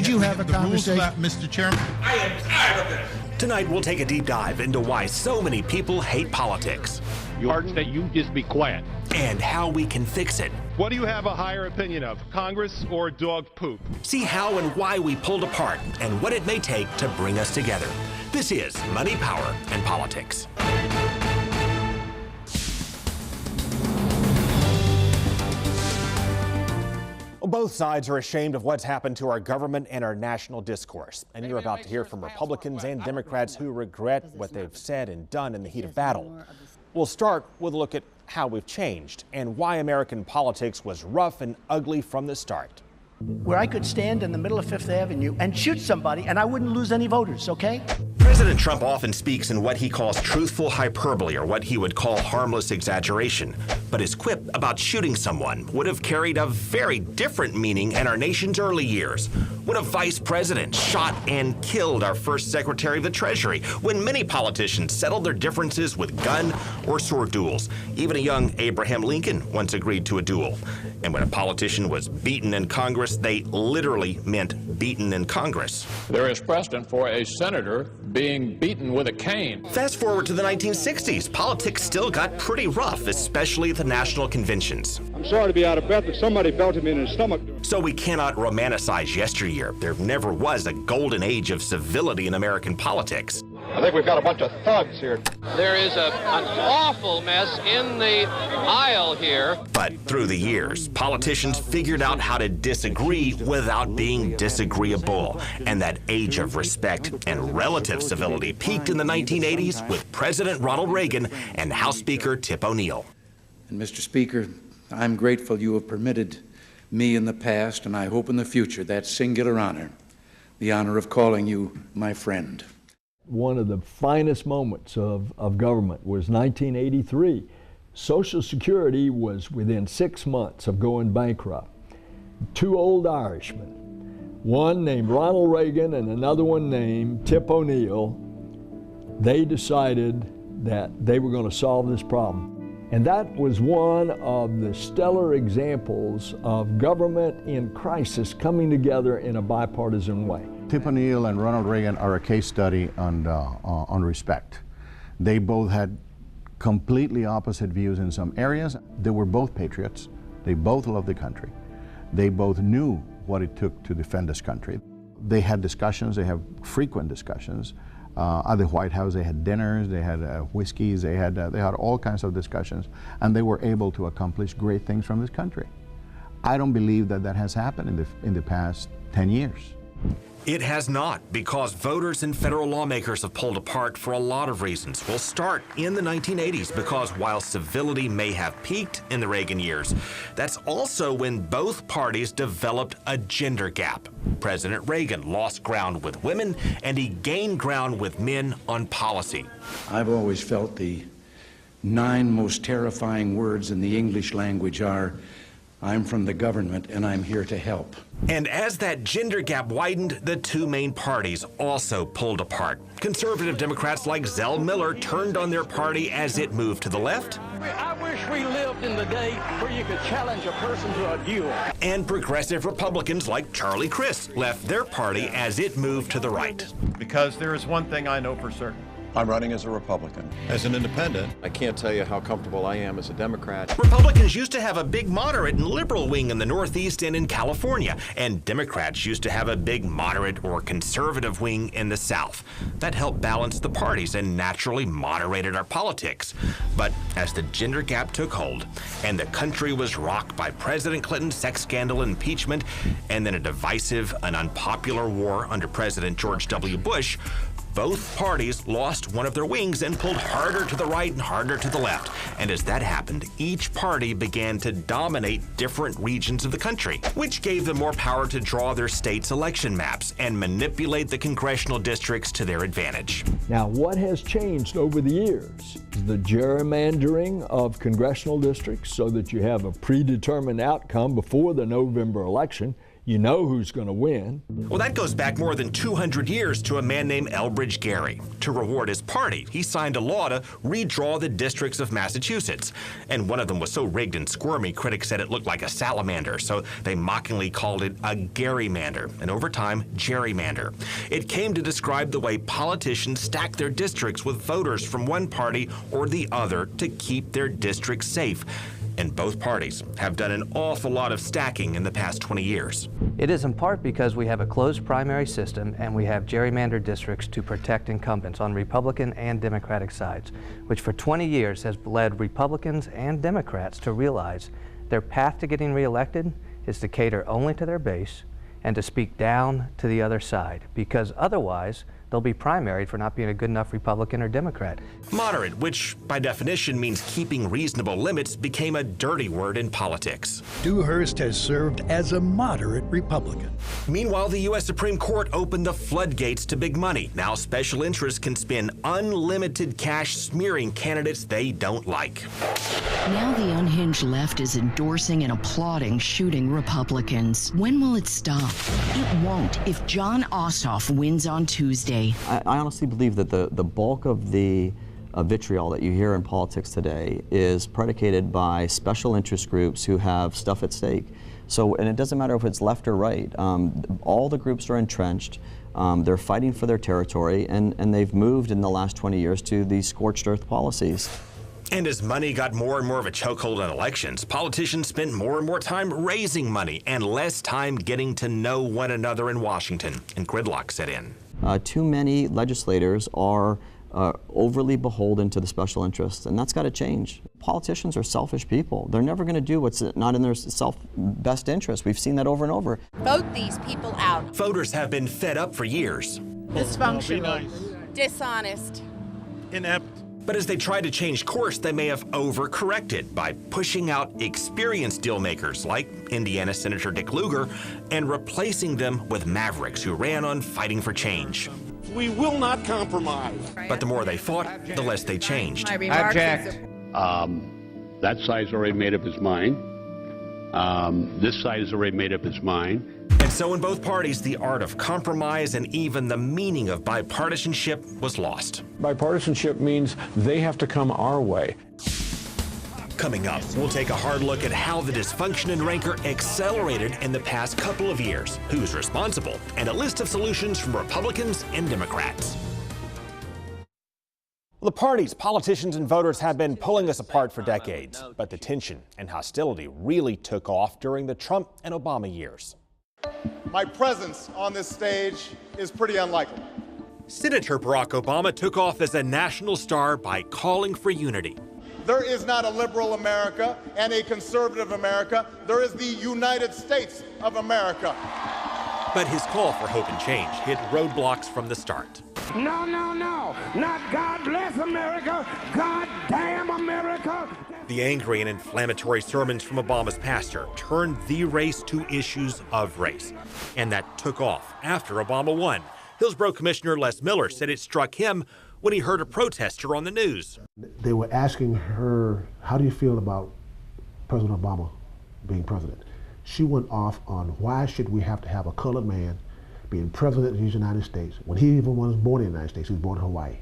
Did you have a conversation? Mr. Chairman? I am tired of this. Tonight, we'll take a deep dive into why so many people hate politics. That you just be quiet. And how we can fix it. What do you have a higher opinion of, Congress or dog poop? See how and why we pulled apart and what it may take to bring us together. This is Money, Power, and Politics. Both sides are ashamed of what's happened to our government and our national discourse. And you're about to hear from Republicans and Democrats who regret what they've said and done in the heat of battle. We'll start with a look at how we've changed and why American politics was rough and ugly from the start. Where I could stand in the middle of Fifth Avenue and shoot somebody and I wouldn't lose any voters, okay? President Trump often speaks in what he calls truthful hyperbole, or what he would call harmless exaggeration. But his quip about shooting someone would have carried a very different meaning in our nation's early years, when a vice president shot and killed our first Secretary of the Treasury, when many politicians settled their differences with gun or sword duels. Even a young Abraham Lincoln once agreed to a duel. And when a politician was beaten in Congress, they literally meant beaten in Congress. There is precedent for a senator being beaten with a cane. Fast forward to the 1960s, politics still got pretty rough, especially at the national conventions. I'm sorry to be out of breath, but somebody belted me in the stomach. So we cannot romanticize yesteryear. There never was a golden age of civility in American politics. I think we've got a bunch of thugs here. There is an awful mess in the aisle here. But through the years, politicians figured out how to disagree without being disagreeable. And that age of respect and relative civility peaked in the 1980s with President Ronald Reagan and House Speaker Tip O'Neill. And Mr. Speaker, I'm grateful you have permitted me in the past, and I hope in the future, that singular honor, the honor of calling you my friend. One of the finest moments of government was 1983. Social Security was within 6 months of going bankrupt. Two old Irishmen, one named Ronald Reagan and another one named Tip O'Neill, they decided that they were going to solve this problem. And that was one of the stellar examples of government in crisis coming together in a bipartisan way. Tip O'Neill and Ronald Reagan are a case study on respect. They both had completely opposite views in some areas. They were both patriots. They both loved the country. They both knew what it took to defend this country. They had discussions, they have frequent discussions. At the White House, they had dinners, they had whiskeys, they had all kinds of discussions, and they were able to accomplish great things from this country. I don't believe that that has happened in the past 10 years. It has not, because voters and federal lawmakers have pulled apart for a lot of reasons. We'll start in the 1980s, because while civility may have peaked in the Reagan years, that's also when both parties developed a gender gap. President Reagan lost ground with women, and he gained ground with men on policy. I've always felt the 9 most terrifying words in the English language are, I'm from the government and I'm here to help. And as that gender gap widened, the two main parties also pulled apart. Conservative Democrats like Les Miller turned on their party as it moved to the left. I wish we lived in the day where you could challenge a person to a duel. And progressive Republicans like Charlie Crist left their party as it moved to the right. Because there is one thing I know for certain. I'm running as a Republican. As an independent, I can't tell you how comfortable I am as a Democrat. Republicans used to have a big moderate and liberal wing in the Northeast and in California, and Democrats used to have a big moderate or conservative wing in the South. That helped balance the parties and naturally moderated our politics. But as the gender gap took hold, and the country was rocked by President Clinton's sex scandal and impeachment, and then a divisive and unpopular war under President George W. Bush, both parties lost one of their wings and pulled harder to the right and harder to the left. And as that happened, each party began to dominate different regions of the country, which gave them more power to draw their state's election maps and manipulate the congressional districts to their advantage. Now, what has changed over the years? The gerrymandering of congressional districts so that you have a predetermined outcome before the November election. You know who's going to win. Well, that goes back more than 200 years to a man named Elbridge Gerry. To reward his party, he signed a law to redraw the districts of Massachusetts. And one of them was so rigged and squirmy, critics said it looked like a salamander, so they mockingly called it a Gerrymander, and over time, gerrymander. It came to describe the way politicians stack their districts with voters from one party or the other to keep their districts safe. And both parties have done an awful lot of stacking in the past 20 years. It is in part because we have a closed primary system and we have gerrymandered districts to protect incumbents on Republican and Democratic sides, which for 20 years has led Republicans and Democrats to realize their path to getting reelected is to cater only to their base and to speak down to the other side, because otherwise they'll be primaried for not being a good enough Republican or Democrat. Moderate, which by definition means keeping reasonable limits, became a dirty word in politics. Dewhurst has served as a moderate Republican. Meanwhile, the U.S. Supreme Court opened the floodgates to big money. Now special interests can spend unlimited cash smearing candidates they don't like. Now the unhinged left is endorsing and applauding shooting Republicans. When will it stop? It won't if John Ossoff wins on Tuesday. I honestly believe that the bulk of the vitriol that you hear in politics today is predicated by special interest groups who have stuff at stake. So, and it doesn't matter if it's left or right, all the groups are entrenched, they're fighting for their territory, and they've moved in the last 20 years to these scorched earth policies. And as money got more and more of a chokehold in elections, politicians spent more and more time raising money and less time getting to know one another in Washington, and gridlock set in. Too many legislators are overly beholden to the special interests, and that's got to change. Politicians are selfish people. They're never going to do what's not in their best interest. We've seen that over and over. Vote these people out. Voters have been fed up for years. Dysfunctional, dishonest, inept. But as they try to change course, they may have overcorrected by pushing out experienced dealmakers like Indiana Senator Dick Lugar and replacing them with mavericks who ran on fighting for change. We will not compromise. But the more they fought, the less they changed. Object. That side's already made up his mind. This side has already made up his mind. And so in both parties, the art of compromise and even the meaning of bipartisanship was lost. Bipartisanship means they have to come our way. Coming up, we'll take a hard look at how the dysfunction in Rancor accelerated in the past couple of years, who's responsible, and a list of solutions from Republicans and Democrats. The parties, politicians, and voters have been pulling us apart for decades, but the tension and hostility really took off during the Trump and Obama years. My presence on this stage is pretty unlikely. Senator Barack Obama took off as a national star by calling for unity. There is not a liberal America and a conservative America. There is the United States of America. But his call for hope and change hit roadblocks from the start. No, no, no. Not God bless America. God damn America. The angry and inflammatory sermons from Obama's pastor turned the race to issues of race. And that took off after Obama won. Hillsborough Commissioner Les Miller said it struck him when he heard a protester on the news. They were asking her, how do you feel about President Obama being president? She went off on why should we have to have a colored man being president of the United States when he even was born in the United States. He was born in Hawaii.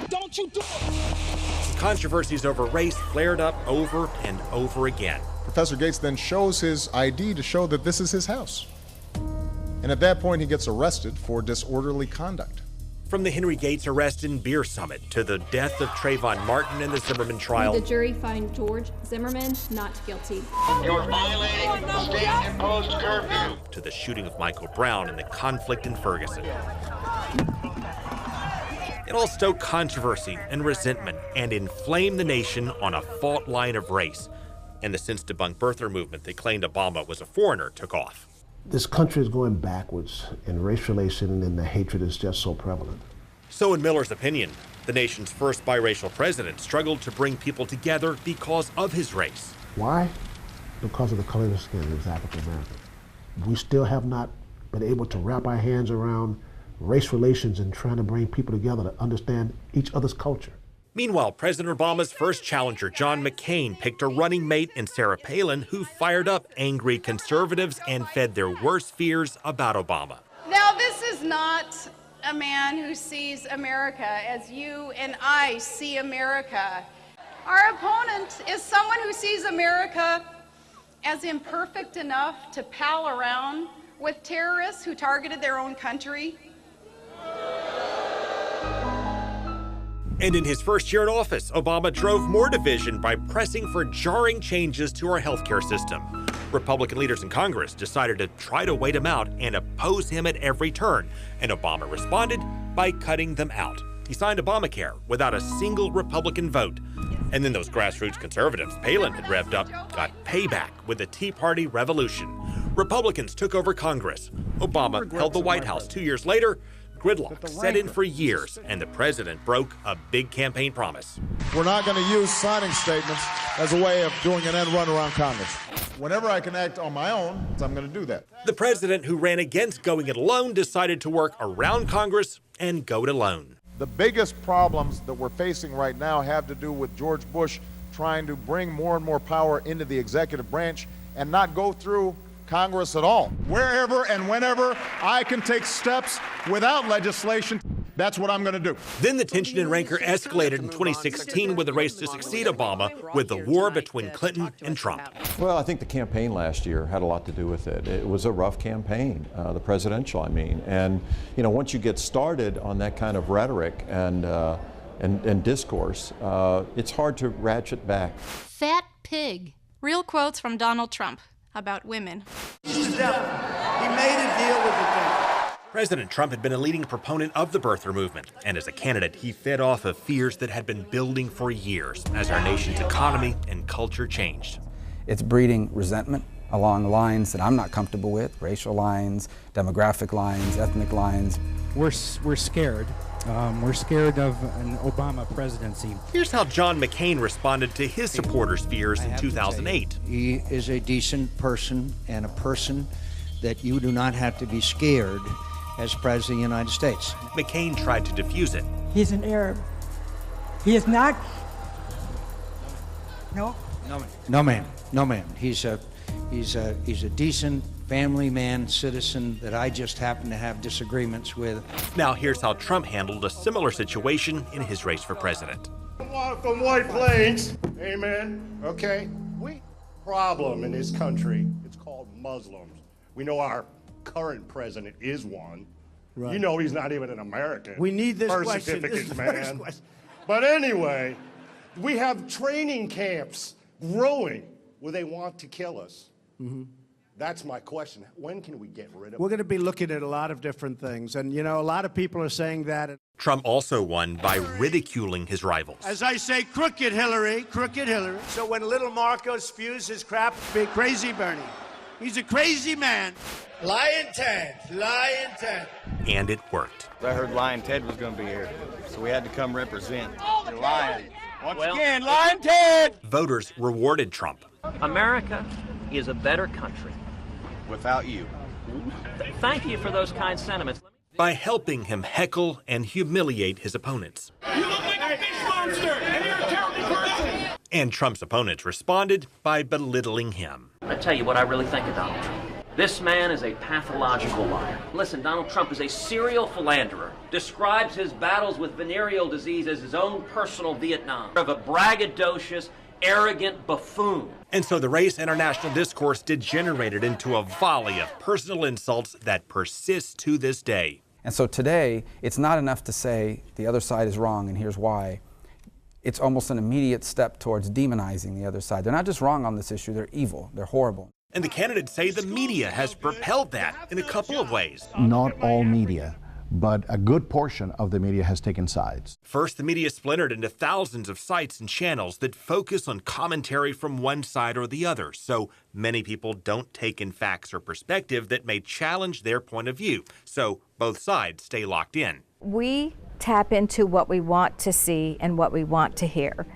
Don't you do it! Controversies over race flared up over and over again. Professor Gates then shows his ID to show that this is his house. And at that point, he gets arrested for disorderly conduct. From the Henry Gates arrest and beer summit to the death of Trayvon Martin and the Zimmerman trial. The jury fined George Zimmerman not guilty. You're violating the state-imposed curfew. To the shooting of Michael Brown and the conflict in Ferguson. It all stoked controversy and resentment and inflamed the nation on a fault line of race. And the since debunked birther movement that claimed Obama was a foreigner took off. This country is going backwards, and race relation and the hatred is just so prevalent. So in Miller's opinion, the nation's first biracial president struggled to bring people together because of his race. Why? Because of the color of his skin. He was African American. We still have not been able to wrap our hands around race relations and trying to bring people together to understand each other's culture. Meanwhile, President Obama's first challenger, John McCain, picked a running mate in Sarah Palin, who fired up angry conservatives and fed their worst fears about Obama. Now, this is not a man who sees America as you and I see America. Our opponent is someone who sees America as imperfect enough to pal around with terrorists who targeted their own country. And in his first year in office, Obama drove more division by pressing for jarring changes to our healthcare system. Republican leaders in Congress decided to try to wait him out and oppose him at every turn, and Obama responded by cutting them out. He signed Obamacare without a single Republican vote. And then those grassroots conservatives Palin had revved up got payback with the Tea Party revolution. Republicans took over Congress. Obama held the White House 2 years later. Gridlock set in for years, and the president broke a big campaign promise. We're not going to use signing statements as a way of doing an end run around Congress. Whenever I can act on my own, I'm going to do that. The president, who ran against going it alone, decided to work around Congress and go it alone. The biggest problems that we're facing right now have to do with George Bush trying to bring more and more power into the executive branch and not go through Congress at all. Wherever and whenever I can take steps without legislation, that's what I'm going to do. Then the tension in rancor escalated in 2016 with the race to succeed Obama, with the war between Clinton and Trump. Well, I think the campaign last year had a lot to do with it. It was a rough campaign, the presidential, I mean. And, you know, once you get started on that kind of rhetoric and discourse, it's hard to ratchet back. Fat pig. Real quotes from Donald Trump about women. He's the devil. He made a deal with the devil. President Trump had been a leading proponent of the birther movement, and as a candidate, he fed off of fears that had been building for years as our nation's economy and culture changed. It's breeding resentment along lines that I'm not comfortable with, racial lines, demographic lines, ethnic lines. We're scared. We're scared of an Obama presidency. Here's how John McCain responded to his supporters' fears in 2008. He is a decent person and a person that you do not have to be scared as President of the United States. McCain tried to defuse it. He's an Arab. He is not. No. No, ma'am. He's a decent family man, citizen that I just happen to have disagreements with. Now here's how Trump handled a similar situation in his race for president. From White Plains, amen, okay? We problem in this country, it's called Muslims. We know our current president is one. Right. You know he's not even an American. We need this birth question. certificate, man. But anyway, we have training camps growing where they want to kill us. Mm-hmm. That's my question. When can we get rid of We're going to be looking at a lot of different things. And, you know, a lot of people are saying that. Trump also won by ridiculing his rivals. As I say, crooked Hillary, crooked Hillary. So when little Marco spews his crap, be crazy Bernie. He's a crazy man. Lion Ted. And it worked. I heard Lion Ted was going to be here, so we had to come represent. The Lion. Once again, Lion Ted! Voters rewarded Trump. America is a better country. Without you. Thank you for those kind sentiments. By helping him heckle and humiliate his opponents. You look like a fish monster, and you're a terrible person! And Trump's opponents responded by belittling him. I tell you what I really think of Donald Trump. This man is a pathological liar. Listen, Donald Trump is a serial philanderer, describes his battles with venereal disease as his own personal Vietnam, of a braggadocious, arrogant buffoon. And so the race and our national discourse degenerated into a volley of personal insults that persist to this day. And so today, it's not enough to say the other side is wrong and here's why. It's almost an immediate step towards demonizing the other side. They're not just wrong on this issue, they're evil, they're horrible. And the candidates say the media has propelled that in a couple of ways. Not all media, but a good portion of the media has taken sides. First, the media splintered into thousands of sites and channels that focus on commentary from one side or the other, so many people don't take in facts or perspective that may challenge their point of view. So both sides stay locked in. We tap into what we want to see and what we want to hear.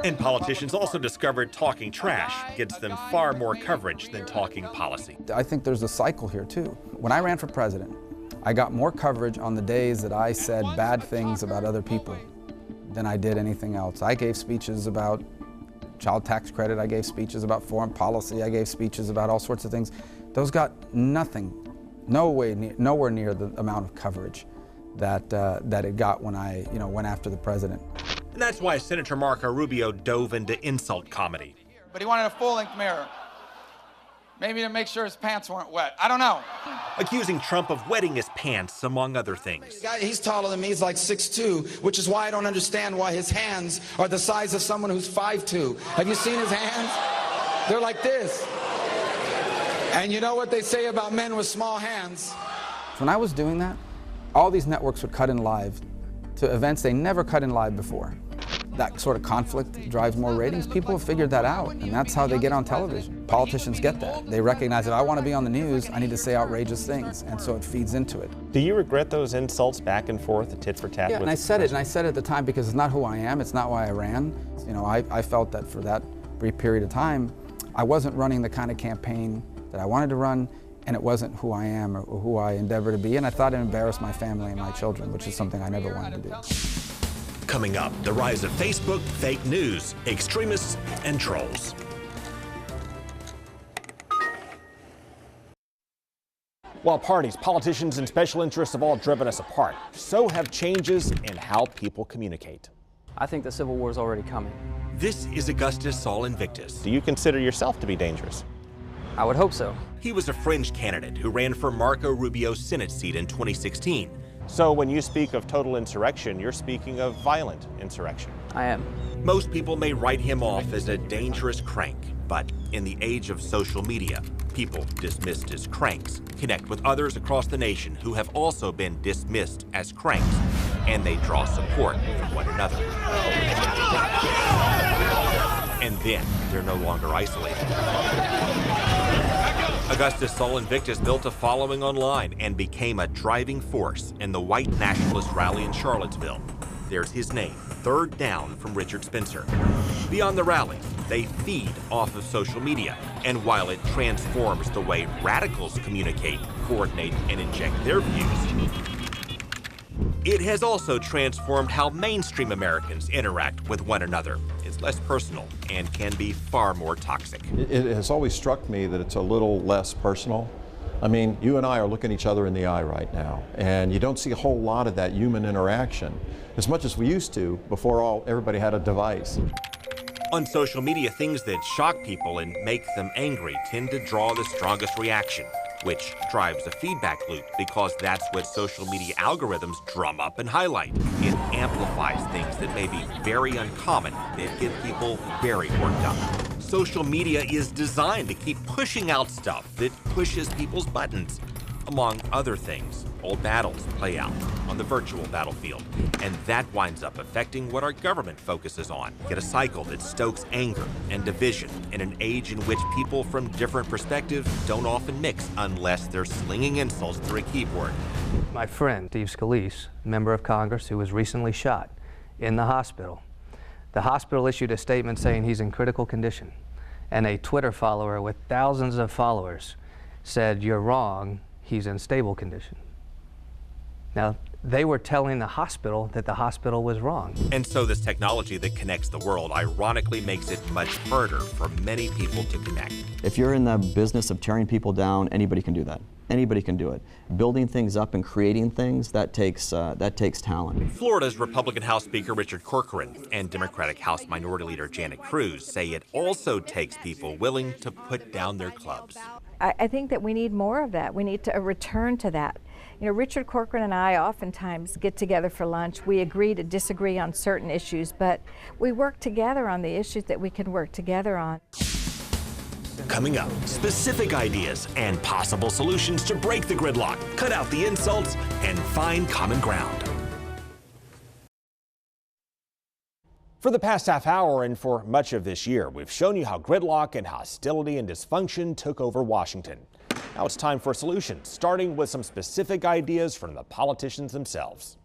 And politicians also discovered talking trash gets them far more coverage than talking policy. I think there's a cycle here too. When I ran for president, I got more coverage on the days that I said bad things about other people than I did anything else. I gave speeches about child tax credit, I gave speeches about foreign policy, I gave speeches about all sorts of things. Those got nothing, nowhere near the amount of coverage that it got when I went after the president. And that's why Senator Marco Rubio dove into insult comedy. But he wanted a full-length mirror. Maybe to make sure his pants weren't wet. I don't know. Accusing Trump of wetting his pants, among other things. He's taller than me. He's like 6'2", which is why I don't understand why his hands are the size of someone who's 5'2". Have you seen his hands? They're like this. And you know what they say about men with small hands? When I was doing that, all these networks would cut in live to events they never cut in live before. That sort of conflict drives more ratings. People have figured that out, and that's how they get on television. Politicians get that. They recognize if I want to be on the news, I need to say outrageous things, and so it feeds into it. Do you regret those insults back and forth, the tit for tat? Yeah, and I said it at the time because it's not who I am, it's not why I ran. I felt that for that brief period of time, I wasn't running the kind of campaign that I wanted to run, and it wasn't who I am or who I endeavor to be, and I thought it embarrassed my family and my children, which is something I never wanted to do. Coming up, the rise of Facebook, fake news, extremists, and trolls. While parties, politicians, and special interests have all driven us apart, so have changes in how people communicate. I think the Civil War is already coming. This is Augustus Saul Invictus. Do you consider yourself to be dangerous? I would hope so. He was a fringe candidate who ran for Marco Rubio's Senate seat in 2016. So when you speak of total insurrection, you're speaking of violent insurrection. I am. Most people may write him off as a dangerous crank, but in the age of social media, people dismissed as cranks connect with others across the nation who have also been dismissed as cranks, and they draw support from one another. And then they're no longer isolated. Augustus Saul Invictus built a following online and became a driving force in the white nationalist rally in Charlottesville. There's his name, third down from Richard Spencer. Beyond the rally, they feed off of social media, and while it transforms the way radicals communicate, coordinate, and inject their views, it has also transformed how mainstream Americans interact with one another. It's less personal and can be far more toxic. It has always struck me that it's a little less personal. I mean, you and I are looking each other in the eye right now, and you don't see a whole lot of that human interaction as much as we used to before everybody had a device. On social media, things that shock people and make them angry tend to draw the strongest reaction, which drives a feedback loop because that's what social media algorithms drum up and highlight. It amplifies things that may be very uncommon that get people very worked up. Social media is designed to keep pushing out stuff that pushes people's buttons. Among other things, old battles play out on the virtual battlefield, and that winds up affecting what our government focuses on. Get a cycle that stokes anger and division in an age in which people from different perspectives don't often mix unless they're slinging insults through a keyboard. My friend, Steve Scalise, member of Congress who was recently shot in the hospital. The hospital issued a statement saying he's in critical condition, and a Twitter follower with thousands of followers said, "You're wrong, he's in stable condition." Now, they were telling the hospital that the hospital was wrong. And so this technology that connects the world ironically makes it much harder for many people to connect. If you're in the business of tearing people down, anybody can do that. Anybody can do it. Building things up and creating things, that takes talent. Florida's Republican House Speaker Richard Corcoran and Democratic House Minority Leader Janet Cruz say it also takes people willing to put down their clubs. I think that we need more of that. We need to return to that. You know, Richard Corcoran and I oftentimes get together for lunch. We agree to disagree on certain issues, but we work together on the issues that we can work together on. Coming up, specific ideas and possible solutions to break the gridlock, cut out the insults, and find common ground. For the past half hour and for much of this year, we've shown you how gridlock and hostility and dysfunction took over Washington. Now it's time for solutions, starting with some specific ideas from the politicians themselves.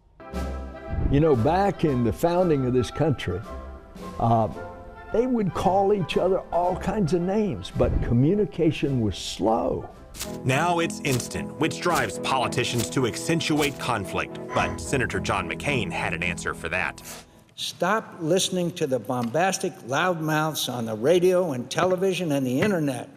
You know, back in the founding of this country, they would call each other all kinds of names, but communication was slow. Now it's instant, which drives politicians to accentuate conflict. But Senator John McCain had an answer for that. Stop listening to the bombastic loudmouths on the radio and television and the internet.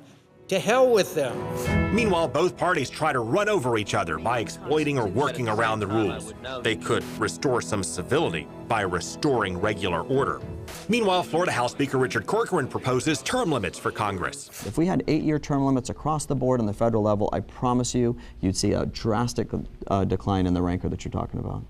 To hell with them. Meanwhile, both parties try to run over each other by exploiting or working around the rules. They could restore some civility by restoring regular order. Meanwhile, Florida House Speaker Richard Corcoran proposes term limits for Congress. If we had 8-year term limits across the board on the federal level, I promise you'd see a drastic decline in the rancor that you're talking about.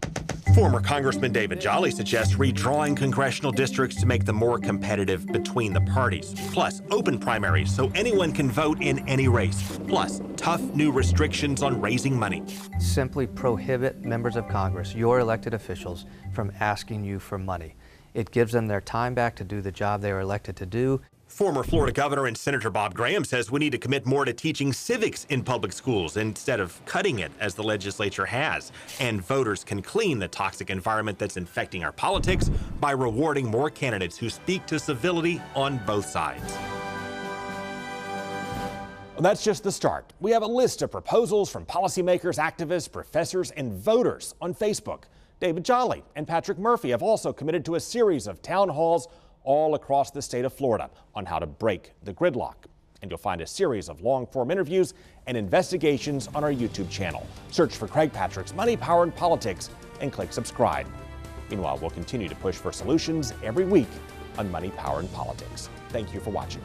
Former Congressman David Jolly suggests redrawing congressional districts to make them more competitive between the parties. Plus, open primaries so anyone can vote in any race. Plus, tough new restrictions on raising money. Simply prohibit members of Congress, your elected officials, from asking you for money. It gives them their time back to do the job they were elected to do. Former Florida Governor and Senator Bob Graham says we need to commit more to teaching civics in public schools instead of cutting it as the legislature has. And voters can clean the toxic environment that's infecting our politics by rewarding more candidates who speak to civility on both sides. Well, that's just the start. We have a list of proposals from policymakers, activists, professors, and voters on Facebook. David Jolly and Patrick Murphy have also committed to a series of town halls all across the state of Florida on how to break the gridlock. And you'll find a series of long-form interviews and investigations on our YouTube channel. Search for Craig Patrick's Money, Power, and Politics and click subscribe. Meanwhile, we'll continue to push for solutions every week on Money, Power, and Politics. Thank you for watching.